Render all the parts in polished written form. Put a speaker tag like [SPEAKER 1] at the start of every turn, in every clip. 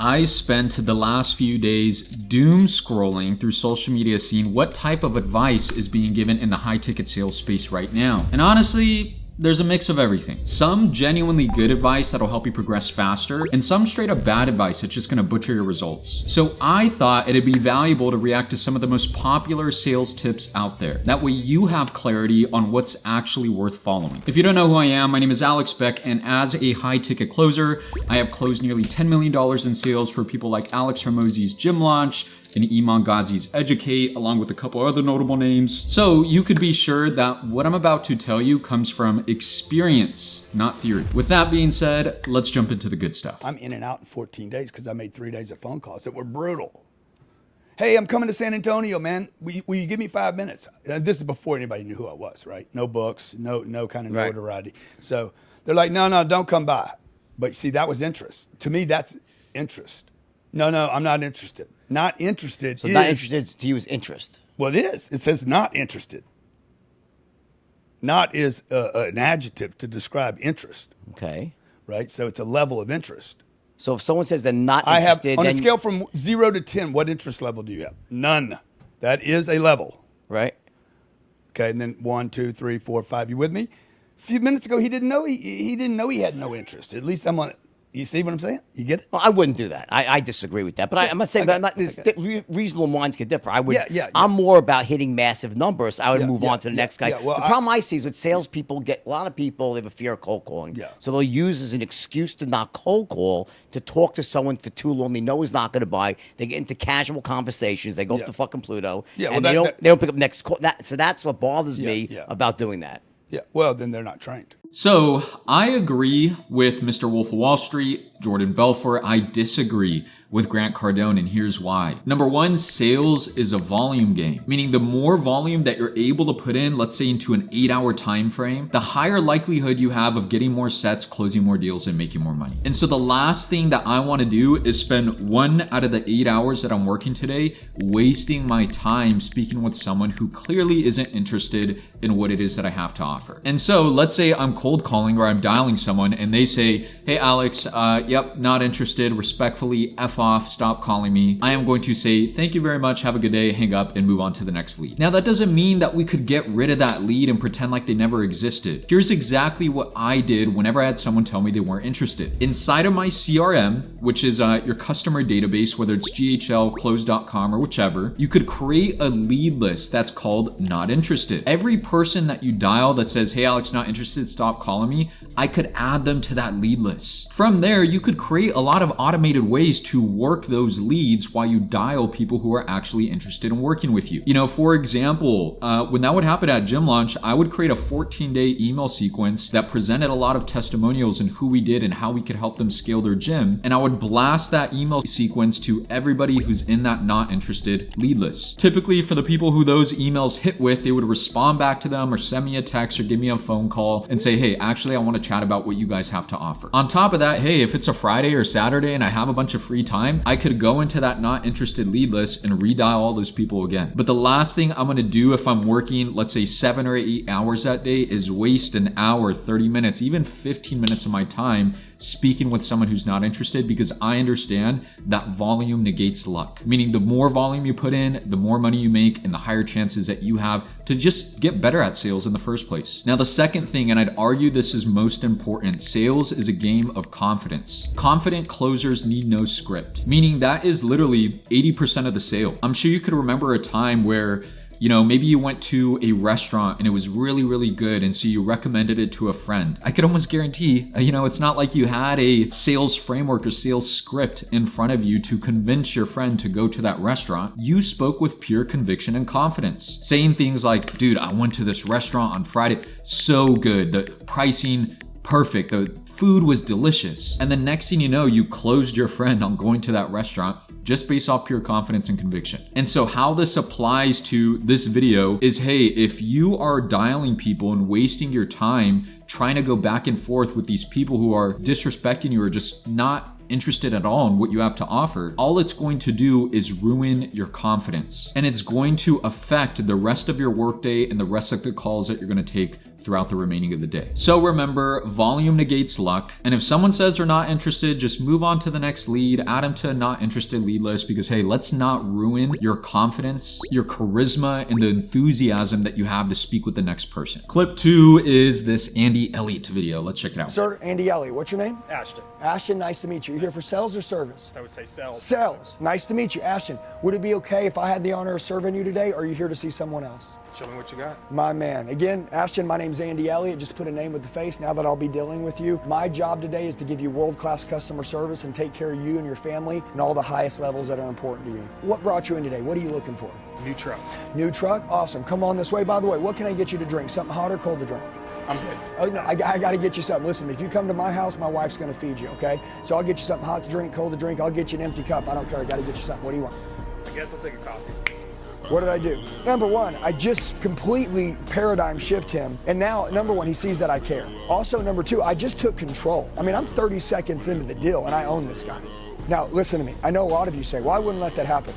[SPEAKER 1] I spent the last few days doom scrolling through social media seeing what type of advice is being given in the high ticket sales space right now. And honestly, there's a mix of everything. Some genuinely good advice that'll help you progress faster, and some straight up bad advice that's just gonna butcher your results. So I thought it'd be valuable to react to some of the most popular sales tips out there. That way you have clarity on what's actually worth following. If you don't know who I am, my name is Alex Beck, and as a high ticket closer, I have closed nearly $10 million in sales for people like Alex Hormozi's Gym Launch, and Iman Ghazi's Educate, along with a couple other notable names. So you could be sure that what I'm about to tell you comes from experience, not theory. With that being said, let's jump into the good stuff.
[SPEAKER 2] I'm in and out in 14 days because I made 3 days of phone calls that were brutal. Hey, I'm coming to San Antonio, man. Will you give me 5 minutes? This is before anybody knew who I was, right? No books, no kind of notoriety. So they're like, no, don't come by. But see, that was interest. To me, that's interest. No, I'm not interested. Not interested.
[SPEAKER 3] So not interested to you is interest.
[SPEAKER 2] Well, it is. It says not interested. Not is an adjective to describe interest.
[SPEAKER 3] Okay.
[SPEAKER 2] Right? So it's a level of interest.
[SPEAKER 3] So if someone says they're not interested,
[SPEAKER 2] on a scale from 0 to 10, what interest level do you have? None. That is a level.
[SPEAKER 3] Right.
[SPEAKER 2] Okay, and then 1, 2, 3, 4, 5. You with me? A few minutes ago, he didn't know he didn't know he had no interest. At least I'm on it. You see what I'm saying? You get it?
[SPEAKER 3] Well, I wouldn't do that. I disagree with that. But I'm not saying reasonable minds can differ. I'm more about hitting massive numbers. I would move on to the next guy.
[SPEAKER 2] Well,
[SPEAKER 3] the problem I see is with salespeople, a lot of people, they have a fear of cold calling.
[SPEAKER 2] Yeah.
[SPEAKER 3] So they'll use as an excuse to not cold call, to talk to someone for too long. They know he's not going to buy. They get into casual conversations. They go to fucking Pluto.
[SPEAKER 2] Yeah,
[SPEAKER 3] and they don't pick up next call. So that's what bothers me about doing that.
[SPEAKER 2] Yeah, well, then they're not trained.
[SPEAKER 1] So I agree with Mr. Wolf of Wall Street, Jordan Belfort. I disagree with Grant Cardone, and here's why. Number one, sales is a volume game, meaning the more volume that you're able to put in, let's say into an 8-hour time frame, the higher likelihood you have of getting more sets, closing more deals, and making more money. And so the last thing that I want to do is spend 1 out of the 8 hours that I'm working today wasting my time speaking with someone who clearly isn't interested in what it is that I have to offer. And so let's say I'm cold calling or I'm dialing someone and they say, hey Alex, yep, not interested, respectfully, F off, stop calling me. I am going to say, thank you very much, have a good day, hang up, and move on to the next lead. Now that doesn't mean that we could get rid of that lead and pretend like they never existed. Here's exactly what I did whenever I had someone tell me they weren't interested. Inside of my CRM, which is your customer database, whether it's GHL, close.com, or whichever, you could create a lead list that's called not interested. Every person that you dial that says, hey Alex, not interested, stop calling me, I could add them to that lead list. From there, you could create a lot of automated ways to work those leads while you dial people who are actually interested in working with you. You know, for example, when that would happen at Gym Launch, I would create a 14-day email sequence that presented a lot of testimonials and who we did and how we could help them scale their gym. And I would blast that email sequence to everybody who's in that not interested lead list. Typically for the people who those emails hit with, they would respond back to them or send me a text or give me a phone call and say, hey, actually, I want to chat about what you guys have to offer. On top of that, hey, if it's a Friday or Saturday and I have a bunch of free time, I could go into that not interested lead list and redial all those people again. But the last thing I'm going to do if I'm working, let's say 7 or 8 hours that day, is waste an hour, 30 minutes, even 15 minutes of my time speaking with someone who's not interested, because I understand that volume negates luck. Meaning the more volume you put in, the more money you make and the higher chances that you have to just get better at sales in the first place. Now, the second thing, and I'd argue this is most important, sales is a game of confidence. Confident closers need no script, meaning that is literally 80% of the sale. I'm sure you could remember a time where maybe you went to a restaurant and it was really, really good. And so you recommended it to a friend. I could almost guarantee, it's not like you had a sales framework or sales script in front of you to convince your friend to go to that restaurant. You spoke with pure conviction and confidence, saying things like, dude, I went to this restaurant on Friday. So good. The pricing, perfect. The food was delicious. And the next thing you know, you closed your friend on going to that restaurant just based off pure confidence and conviction. And so how this applies to this video is, hey, if you are dialing people and wasting your time trying to go back and forth with these people who are disrespecting you or just not interested at all in what you have to offer, all it's going to do is ruin your confidence. And it's going to affect the rest of your workday and the rest of the calls that you're going to take throughout the remaining of the day. So remember, volume negates luck. And if someone says they're not interested, just move on to the next lead, add them to a not interested lead list, because hey, let's not ruin your confidence, your charisma, and the enthusiasm that you have to speak with the next person. Clip 2 is this Andy Elliot video. Let's check it out.
[SPEAKER 4] Sir, Andy Elliot, what's your name?
[SPEAKER 5] Ashton.
[SPEAKER 4] Ashton, nice to meet you. You here for sales or service?
[SPEAKER 5] I would say sales.
[SPEAKER 4] Sales. Nice to meet you. Ashton, would it be okay if I had the honor of serving you today, or are you here to see someone else?
[SPEAKER 5] Show me what you got.
[SPEAKER 4] My man. Again, Ashton, my name's Andy Elliot. Just put a name with the face now that I'll be dealing with you. My job today is to give you world-class customer service and take care of you and your family and all the highest levels that are important to you. What brought you in today? What are you looking for?
[SPEAKER 5] New truck.
[SPEAKER 4] New truck? Awesome. Come on this way. By the way, what can I get you to drink? Something hot or cold to drink?
[SPEAKER 5] I'm good.
[SPEAKER 4] Oh, no, I got to get you something. Listen, if you come to my house, my wife's going to feed you, okay? So I'll get you something hot to drink, cold to drink. I'll get you an empty cup. I don't care. I got to get you something. What do you want?
[SPEAKER 5] I guess I'll take a coffee.
[SPEAKER 4] What did I do? Number one, I just completely paradigm shift him. And now, number one, he sees that I care. Also, number two, I just took control. I mean, I'm 30 seconds into the deal and I own this guy. Now, listen to me. I know a lot of you say, well, I wouldn't let that happen.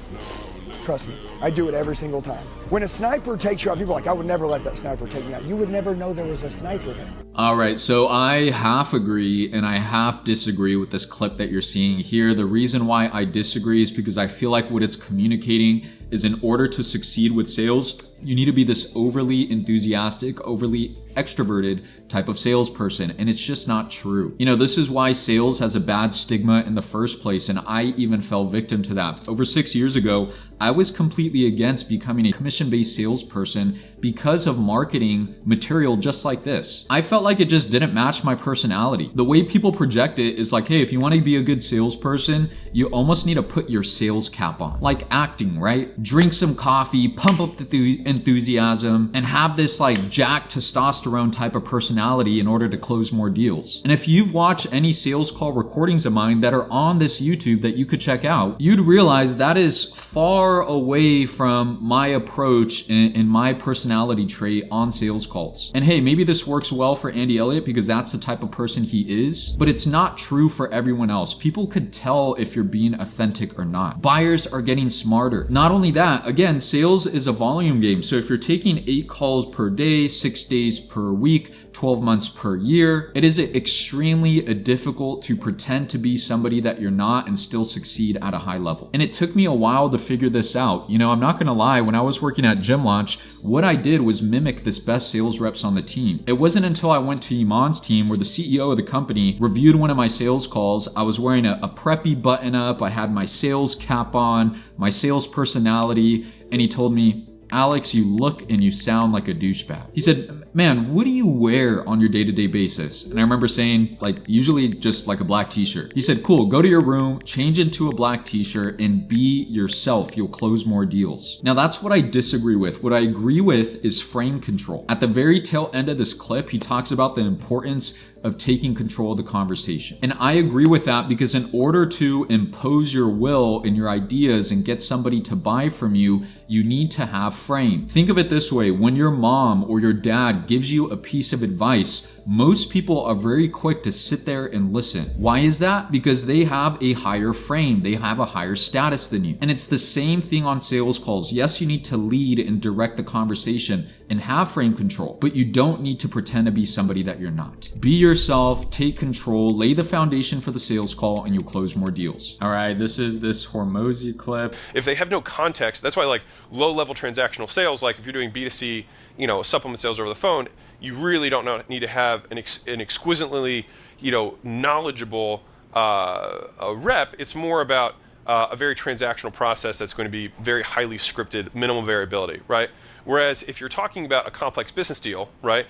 [SPEAKER 4] Trust me, I do it every single time. When a sniper takes you out, people are like, I would never let that sniper take me out. You would never know there was a sniper there.
[SPEAKER 1] All right, so I half agree and I half disagree with this clip that you're seeing here. The reason why I disagree is because I feel like what it's communicating is in order to succeed with sales, you need to be this overly enthusiastic, overly extroverted type of salesperson, and it's just not true. You know, this is why sales has a bad stigma in the first place, and I even fell victim to that. Over 6 years ago, I was completely against becoming a commission-based salesperson because of marketing material just like this. I felt like it just didn't match my personality. The way people project it is like, hey, if you want to be a good salesperson, you almost need to put your sales cap on. Like acting, right? Drink some coffee, pump up the enthusiasm, and have this like jacked testosterone type of personality in order to close more deals. And if you've watched any sales call recordings of mine that are on this YouTube that you could check out, you'd realize that is far away from my approach and my personality trait on sales calls. And hey, maybe this works well for Andy Elliot because that's the type of person he is, but it's not true for everyone else. People could tell if you're being authentic or not. Buyers are getting smarter. Not only that, again, sales is a volume game. So if you're taking 8 calls per day, 6 days per week, 12 months per year, it is extremely difficult to pretend to be somebody that you're not and still succeed at a high level. And it took me a while to figure this out. You know, I'm not gonna lie, when I was working at Gym Launch, what I did was mimic this best sales reps on the team. It wasn't until I went to Iman's team where the CEO of the company reviewed one of my sales calls. I was wearing a preppy button up, I had my sales cap on, my sales personality, and he told me, Alex, you look and you sound like a douchebag. He said, man, what do you wear on your day-to-day basis? And I remember saying, like, usually just like a black t-shirt. He said, cool, go to your room, change into a black t-shirt and be yourself. You'll close more deals. Now that's what I disagree with. What I agree with is frame control. At the very tail end of this clip, he talks about the importance of taking control of the conversation. And I agree with that because in order to impose your will and your ideas and get somebody to buy from you, you need to have frame. Think of it this way, when your mom or your dad gives you a piece of advice, most people are very quick to sit there and listen. Why is that? Because they have a higher frame. They have a higher status than you. And it's the same thing on sales calls. Yes, you need to lead and direct the conversation and have frame control, but you don't need to pretend to be somebody that you're not. Be yourself, take control, lay the foundation for the sales call, and you'll close more deals. All right, this is this Hormozi clip.
[SPEAKER 6] If they have no context, that's why like low-level transactional sales, like if you're doing B2C, you know, supplement sales over the phone, you really don't need to have an exquisitely, you know, knowledgeable a rep. It's more about a very transactional process that's going to be very highly scripted, minimal variability, right? Whereas if you're talking about a complex business deal, right,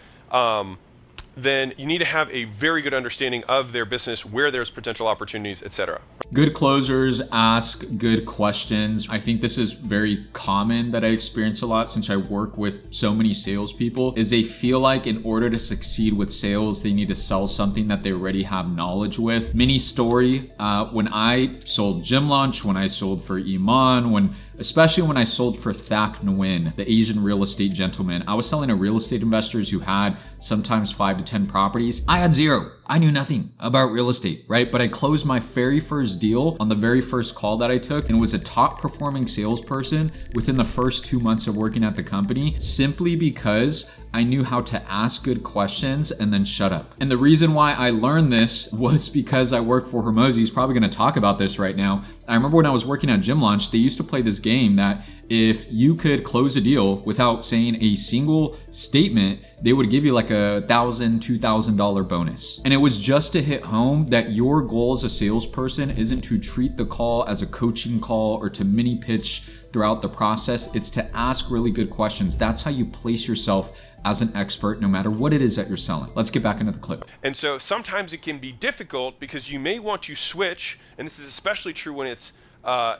[SPEAKER 6] then you need to have a very good understanding of their business, where there's potential opportunities, etc.
[SPEAKER 1] Good closers ask good questions. I think this is very common that I experience a lot since I work with so many salespeople, is they feel like in order to succeed with sales, they need to sell something that they already have knowledge with. Mini story, when I sold Gym Launch, when I sold for Iman, especially when I sold for Thak Nguyen, the Asian real estate gentleman, I was selling to real estate investors who had sometimes 5 to 10 properties. I had 0. I knew nothing about real estate, right? But I closed my very first deal on the very first call that I took and was a top performing salesperson within the first 2 months of working at the company, simply because I knew how to ask good questions and then shut up. And the reason why I learned this was because I worked for Hormozi. He's probably going to talk about this right now. I remember when I was working at Gym Launch, they used to play this game that if you could close a deal without saying a single statement, they would give you like $1,000, $2,000 bonus. And it was just to hit home that your goal as a salesperson isn't to treat the call as a coaching call or to mini pitch throughout the process. It's to ask really good questions. That's how you place yourself as an expert, no matter what it is that you're selling. Let's get back into the clip.
[SPEAKER 6] And so sometimes it can be difficult because you may want to switch, and this is especially true when it's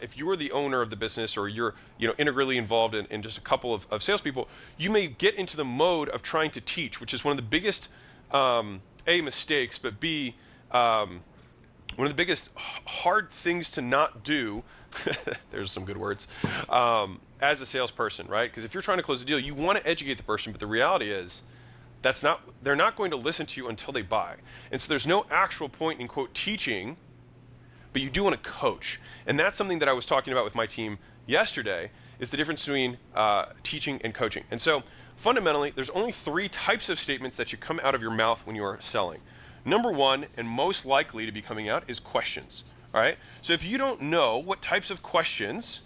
[SPEAKER 6] if you're the owner of the business or you're integrally involved in just a couple of salespeople, you may get into the mode of trying to teach, which is one of the biggest A, mistakes, but B, one of the biggest hard things to not do. There's some good words. As a salesperson, right? Because if you're trying to close a deal, you want to educate the person, but the reality is they're not going to listen to you until they buy. And so there's no actual point in, quote, teaching, but you do want to coach. And that's something that I was talking about with my team yesterday, is the difference between teaching and coaching. And so fundamentally, there's only 3 types of statements that should come out of your mouth when you are selling. Number 1, and most likely to be coming out, is questions. All right. So if you don't know what types of questions,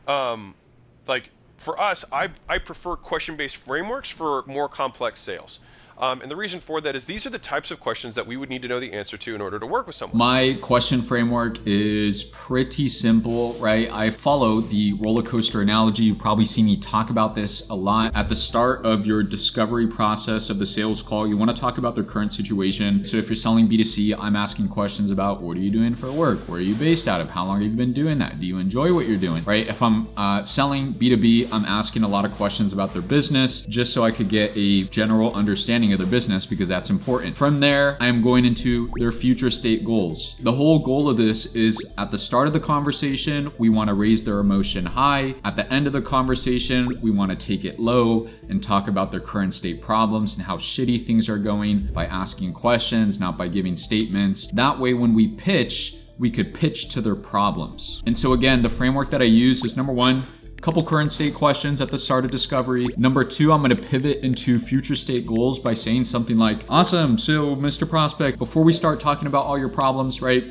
[SPEAKER 6] like for us, I prefer question-based frameworks for more complex sales. And the reason for that is these are the types of questions that we would need to know the answer to in order to work with someone.
[SPEAKER 1] My question framework is pretty simple, right? I follow the roller coaster analogy. You've probably seen me talk about this a lot. At the start of your discovery process of the sales call, you want to talk about their current situation. So if you're selling B2C, I'm asking questions about what are you doing for work? Where are you based out of? How long have you been doing that? Do you enjoy what you're doing, right? If I'm selling B2B, I'm asking a lot of questions about their business just so I could get a general understanding of their business, because that's important. From there, I am going into their future state goals. The whole goal of this is at the start of the conversation, we want to raise their emotion high. At the end of the conversation, we want to take it low and talk about their current state problems and how shitty things are going by asking questions, not by giving statements. That way, when we pitch, we could pitch to their problems. And so again, the framework that I use is number 1, couple current state questions at the start of discovery. Number 2, I'm going to pivot into future state goals by saying something like, awesome, so Mr. Prospect, before we start talking about all your problems, right,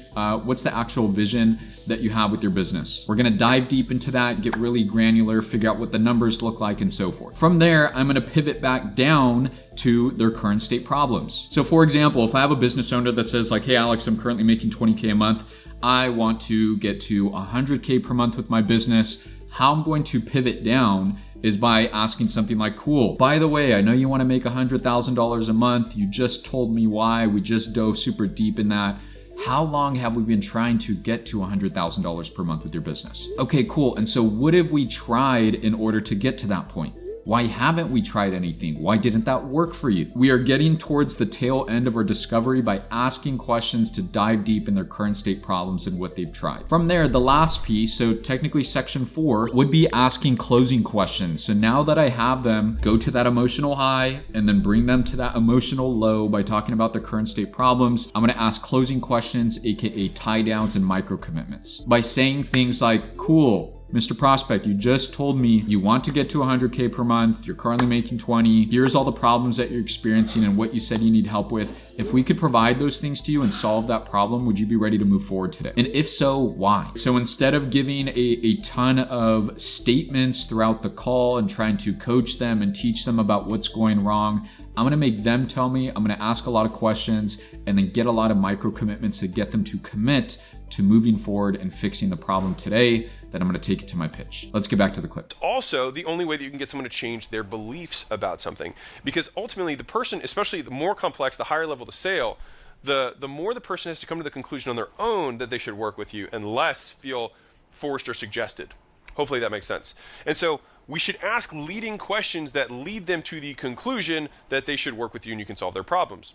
[SPEAKER 1] what's the actual vision that you have with your business? We're going to dive deep into that, get really granular, figure out what the numbers look like and so forth. From there, I'm going to pivot back down to their current state problems. So for example, if I have a business owner that says like, hey Alex, I'm currently making 20K a month. I want to get to 100K per month with my business. How I'm going to pivot down is by asking something like, cool, by the way, I know you want to make $100,000 a month. You just told me why. We just dove super deep in that. How long have we been trying to get to $100,000 per month with your business? Okay, cool. And so what have we tried in order to get to that point? Why haven't we tried anything? Why didn't that work for you? We are getting towards the tail end of our discovery by asking questions to dive deep in their current state problems and what they've tried. From there, the last piece, so technically section 4, would be asking closing questions. So now that I have them go to that emotional high and then bring them to that emotional low by talking about their current state problems, I'm going to ask closing questions, aka tie downs and micro commitments, by saying things like, cool, Mr. Prospect, you just told me you want to get to 100K per month. You're currently making 20. Here's all the problems that you're experiencing and what you said you need help with. If we could provide those things to you and solve that problem, would you be ready to move forward today? And if so, why? So instead of giving a ton of statements throughout the call and trying to coach them and teach them about what's going wrong, I'm going to make them tell me. I'm going to ask a lot of questions and then get a lot of micro commitments to get them to commit to moving forward and fixing the problem today. Then I'm going to take it to my pitch. Let's get back to the clip.
[SPEAKER 6] Also, the only way that you can get someone to change their beliefs about something, because ultimately the person, especially the more complex, the higher level the sale, the more the person has to come to the conclusion on their own that they should work with you and less feel forced or suggested. Hopefully that makes sense. And so we should ask leading questions that lead them to the conclusion that they should work with you and you can solve their problems.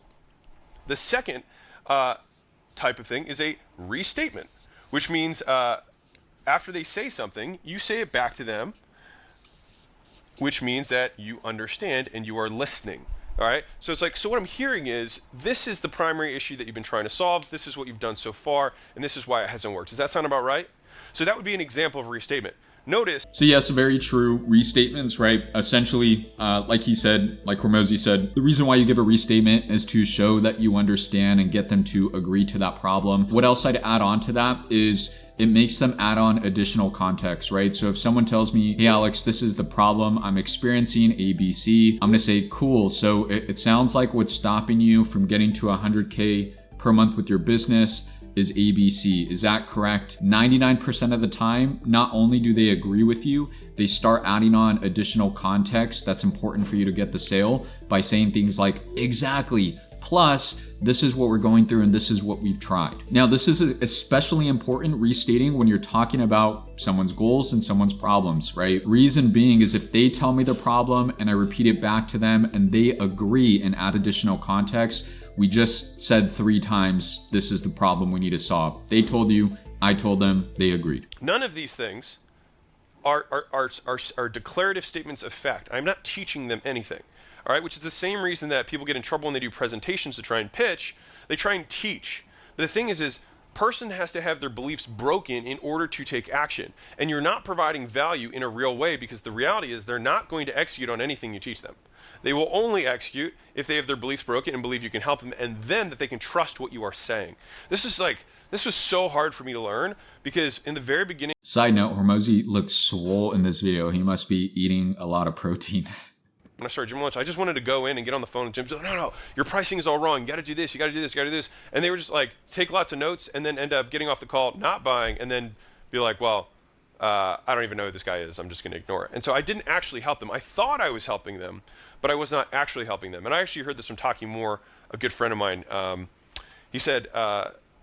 [SPEAKER 6] The second type of thing is a restatement, which means after they say something, you say it back to them, which means that you understand and you are listening. All right. So it's like, so what I'm hearing is this is the primary issue that you've been trying to solve. This is what you've done so far. And this is why it hasn't worked. Does that sound about right? So that would be an example of a restatement. Notice.
[SPEAKER 1] So yes, very true. Restatements, right? Essentially, like he said, like Hormozi said, the reason why you give a restatement is to show that you understand and get them to agree to that problem. What else I'd add on to that is it makes them add on additional context, right? So if someone tells me, hey, Alex, this is the problem I'm experiencing, ABC, I'm gonna say, cool. So it sounds like what's stopping you from getting to 100K per month with your business is ABC. Is that correct? 99% of the time, not only do they agree with you, they start adding on additional context that's important for you to get the sale by saying things like, exactly, plus this is what we're going through and this is what we've tried. Now, this is especially important restating when you're talking about someone's goals and someone's problems, right? Reason being is if they tell me the problem and I repeat it back to them and they agree and add additional context, we just said 3 times, this is the problem we need to solve. They told you, I told them, they agreed.
[SPEAKER 6] None of these things are declarative statements of fact. I'm not teaching them anything, all right? Which is the same reason that people get in trouble when they do presentations to try and pitch. They try and teach. But the thing is person has to have their beliefs broken in order to take action. And you're not providing value in a real way because the reality is they're not going to execute on anything you teach them. They will only execute if they have their beliefs broken and believe you can help them, and then that they can trust what you are saying. This was so hard for me to learn because in the very beginning.
[SPEAKER 1] Side note, Hormozi looks swole in this video. He must be eating a lot of protein.
[SPEAKER 6] When I started gym lunch, I just wanted to go in and get on the phone with Jim. No, your pricing is all wrong. You got to do this, you got to do this, you got to do this. And they were just like, take lots of notes and then end up getting off the call, not buying, and then be like, well, I don't even know who this guy is. I'm just going to ignore it. And so I didn't actually help them. I thought I was helping them, but I was not actually helping them. And I actually heard this from Taki Moore, a good friend of mine. He said,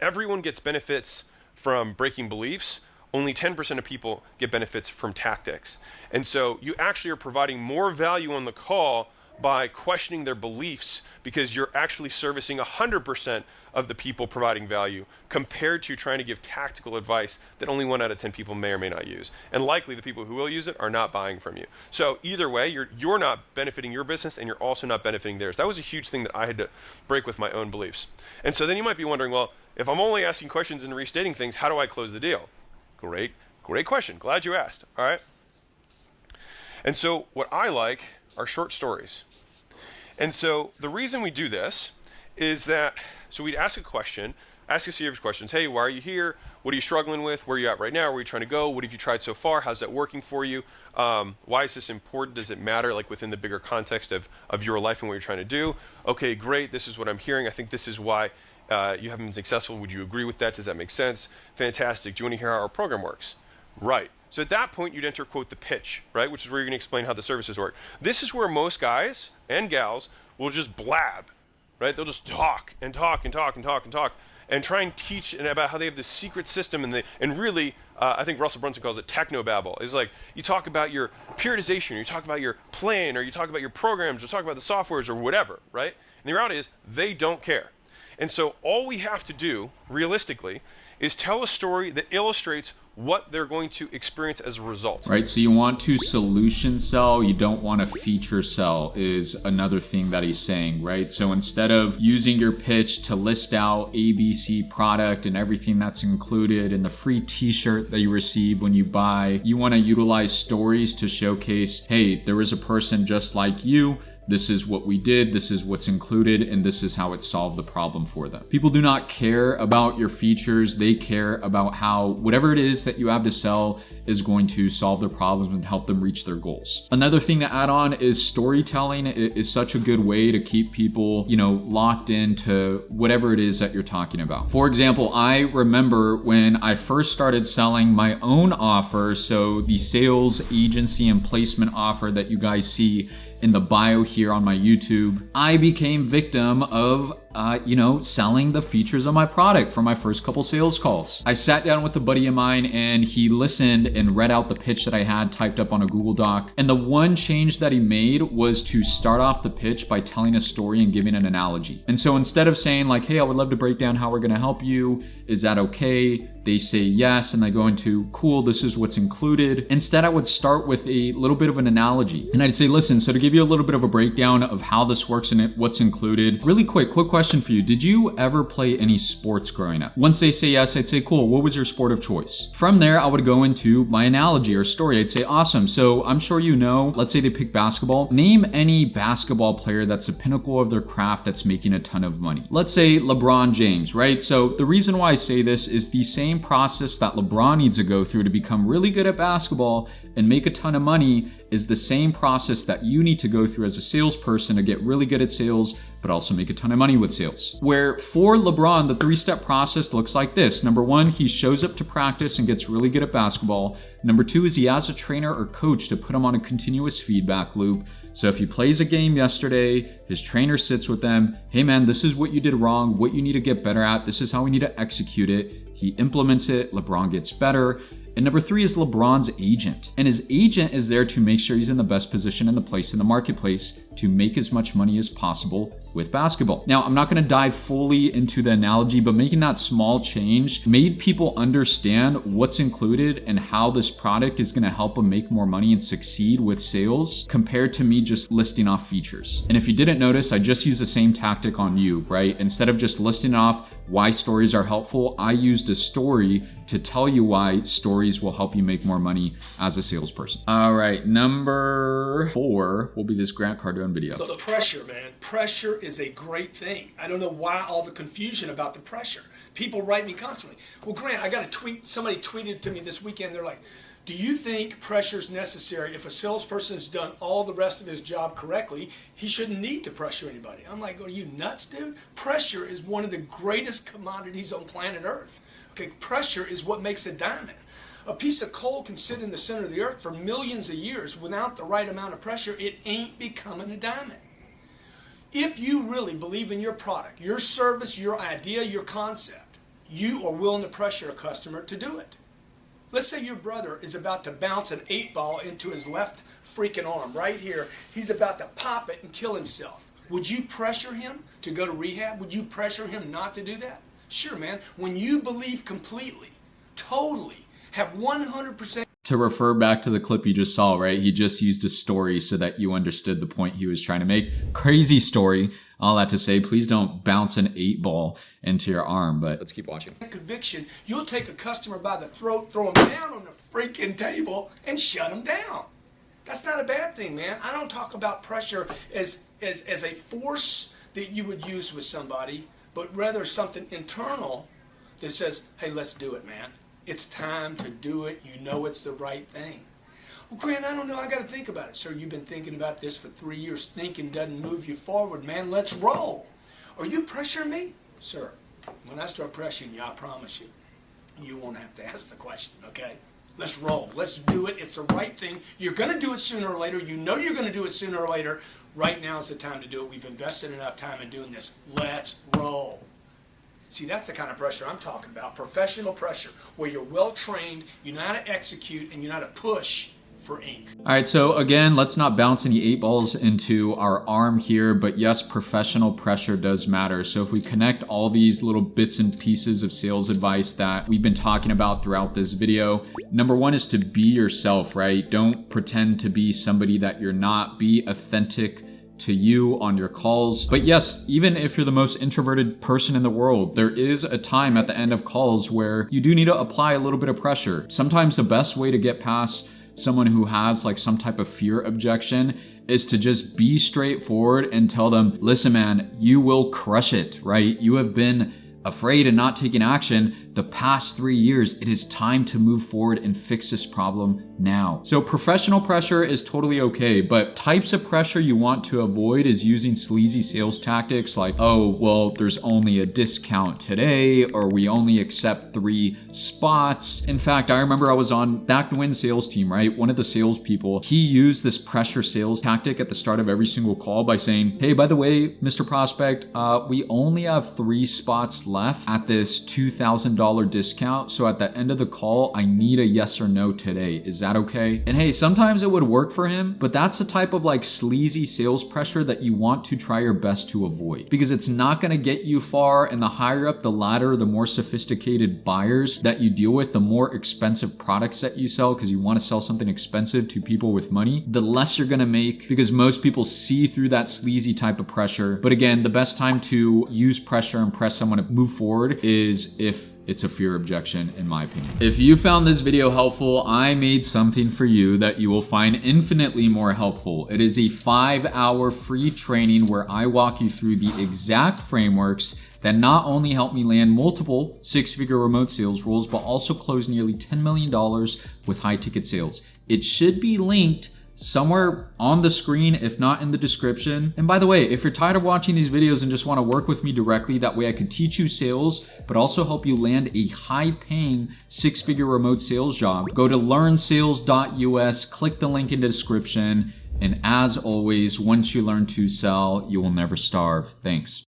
[SPEAKER 6] everyone gets benefits from breaking beliefs. Only 10% of people get benefits from tactics. And so you actually are providing more value on the call by questioning their beliefs because you're actually servicing 100% of the people providing value compared to trying to give tactical advice that only 1 out of 10 people may or may not use. And likely the people who will use it are not buying from you. So either way, you're not benefiting your business and you're also not benefiting theirs. That was a huge thing that I had to break with my own beliefs. And so then you might be wondering, well, if I'm only asking questions and restating things, how do I close the deal? Great question. Glad you asked. All right. And so what I like are short stories. And so the reason we do this is that, so we'd ask a question, ask a series of questions. Hey, why are you here? What are you struggling with? Where are you at right now? Where are you trying to go? What have you tried so far? How's that working for you? Why is this important? Does it matter like within the bigger context of your life and what you're trying to do? Okay, great. This is what I'm hearing. I think this is why you haven't been successful. Would you agree with that? Does that make sense? Fantastic. Do you want to hear how our program works? Right. So at that point, you'd enter, quote, the pitch, right? Which is where you're going to explain how the services work. This is where most guys and gals will just blab, right? They'll just talk and talk and talk and talk and talk and try and teach about how they have this secret system and really, I think Russell Brunson calls it technobabble. It's like you talk about your periodization, or you talk about your plan, or you talk about your programs, or talk about the softwares or whatever, right? And the reality is they don't care. And so all we have to do, realistically, is tell a story that illustrates what they're going to experience as a result.
[SPEAKER 1] Right, so you want to solution sell, you don't want to feature sell is another thing that he's saying, right? So instead of using your pitch to list out ABC product and everything that's included in the free t-shirt that you receive when you buy, you want to utilize stories to showcase, hey, there was a person just like you. This is what we did, this is what's included, and this is how it solved the problem for them. People do not care about your features. They care about how whatever it is that you have to sell is going to solve their problems and help them reach their goals. Another thing to add on is storytelling is such a good way to keep people, locked into whatever it is that you're talking about. For example, I remember when I first started selling my own offer, so the sales agency and placement offer that you guys see in the bio here on my YouTube, I became victim of selling the features of my product for my first couple sales calls. I sat down with a buddy of mine and he listened and read out the pitch that I had typed up on a Google Doc. And the one change that he made was to start off the pitch by telling a story and giving an analogy. And so instead of saying like, hey, I would love to break down how we're gonna help you, is that okay? They say yes, and I go into, cool, this is what's included. Instead, I would start with a little bit of an analogy. And I'd say, listen, so to give you a little bit of a breakdown of how this works and what's included, really quick question question for you. Did you ever play any sports growing up? Once they say yes, I'd say, cool, what was your sport of choice? From there, I would go into my analogy or story. I'd say, awesome. So I'm sure you know, let's say they pick basketball. Name any basketball player that's the pinnacle of their craft that's making a ton of money. Let's say LeBron James, right? So the reason why I say this is the same process that LeBron needs to go through to become really good at basketball and make a ton of money is the same process that you need to go through as a salesperson to get really good at sales, but also make a ton of money with sales. Where for LeBron, the 3-step process looks like this. Number 1, he shows up to practice and gets really good at basketball. Number 2 is he has a trainer or coach to put him on a continuous feedback loop. So if he plays a game yesterday, his trainer sits with them. Hey man, this is what you did wrong, what you need to get better at. This is how we need to execute it. He implements it, LeBron gets better. And number 3 is LeBron's agent. And his agent is there to make sure he's in the best position in the place in the marketplace to make as much money as possible with basketball. Now, I'm not gonna dive fully into the analogy, but making that small change made people understand what's included and how this product is gonna help them make more money and succeed with sales compared to me just listing off features. And if you didn't notice, I just used the same tactic on you, right? Instead of just listing off why stories are helpful, I used a story to tell you why stories will help you make more money as a salesperson. All right, number 4 will be this Grant Cardone video.
[SPEAKER 7] The pressure, man. Pressure is a great thing. I don't know why all the confusion about the pressure. People write me constantly. Well, Grant, I got a tweet. Somebody tweeted to me this weekend. They're like, do you think pressure is necessary? If a salesperson has done all the rest of his job correctly, he shouldn't need to pressure anybody. I'm like, are you nuts, dude? Pressure is one of the greatest commodities on planet Earth. Okay, pressure is what makes a diamond. A piece of coal can sit in the center of the earth for millions of years. Without the right amount of pressure, it ain't becoming a diamond. If you really believe in your product, your service, your idea, your concept, you are willing to pressure a customer to do it. Let's say your brother is about to bounce an 8-ball into his left freaking arm right here. He's about to pop it and kill himself. Would you pressure him to go to rehab? Would you pressure him not to do that? Sure, man. When you believe completely, totally, have 100%.
[SPEAKER 1] To refer back to the clip you just saw, right? He just used a story so that you understood the point he was trying to make. Crazy story. All that to say, please don't bounce an 8-ball into your arm, but let's keep watching.
[SPEAKER 7] Conviction, you'll take a customer by the throat, throw him down on the freaking table, and shut him down. That's not a bad thing, man. I don't talk about pressure as a force that you would use with somebody, but rather something internal that says, hey, let's do it, man. It's time to do it. You know it's the right thing. Well, Grant, I don't know. I got to think about it. Sir, you've been thinking about this for 3 years. Thinking doesn't move you forward, man. Let's roll. Are you pressuring me? Sir, when I start pressuring you, I promise you, you won't have to ask the question, okay? Let's roll. Let's do it. It's the right thing. You're going to do it sooner or later. You know you're going to do it sooner or later. Right now is the time to do it. We've invested enough time in doing this. Let's roll. See, that's the kind of pressure I'm talking about. Professional pressure, where you're well trained, you know how to execute, and you know how to push for ink.
[SPEAKER 1] All right, so again, let's not bounce any 8-balls into our arm here, but yes, professional pressure does matter. So if we connect all these little bits and pieces of sales advice that we've been talking about throughout this video, number 1 is to be yourself, right? Don't pretend to be somebody that you're not. Be authentic to you on your calls. But yes, even if you're the most introverted person in the world, there is a time at the end of calls where you do need to apply a little bit of pressure. Sometimes the best way to get past someone who has like some type of fear objection is to just be straightforward and tell them, listen, man, you will crush it, right? You have been afraid and not taking action the past 3 years. It is time to move forward and fix this problem now. So professional pressure is totally okay, but types of pressure you want to avoid is using sleazy sales tactics like, oh, well, there's only a discount today, or we only accept 3 spots. In fact, I remember I was on Back to Win sales team, right? One of the salespeople, he used this pressure sales tactic at the start of every single call by saying, hey, by the way, Mr. Prospect, we only have 3 spots left at this $2,000 $1 discount. So at the end of the call, I need a yes or no today. Is that okay? And hey, sometimes it would work for him, but that's the type of like sleazy sales pressure that you want to try your best to avoid, because it's not going to get you far. And the higher up the ladder, the more sophisticated buyers that you deal with, the more expensive products that you sell, because you want to sell something expensive to people with money, the less you're going to make, because most people see through that sleazy type of pressure. But again, the best time to use pressure and press someone to move forward is if it's a fear objection, in my opinion. If you found this video helpful, I made something for you that you will find infinitely more helpful. It is a 5-hour free training where I walk you through the exact frameworks that not only help me land multiple 6-figure remote sales roles, but also close nearly $10 million with high ticket sales. It should be linked somewhere on the screen, if not in the description. And by the way, if you're tired of watching these videos and just want to work with me directly, that way I can teach you sales, but also help you land a high-paying 6-figure remote sales job, go to learnsales.us, click the link in the description. And as always, once you learn to sell, you will never starve. Thanks.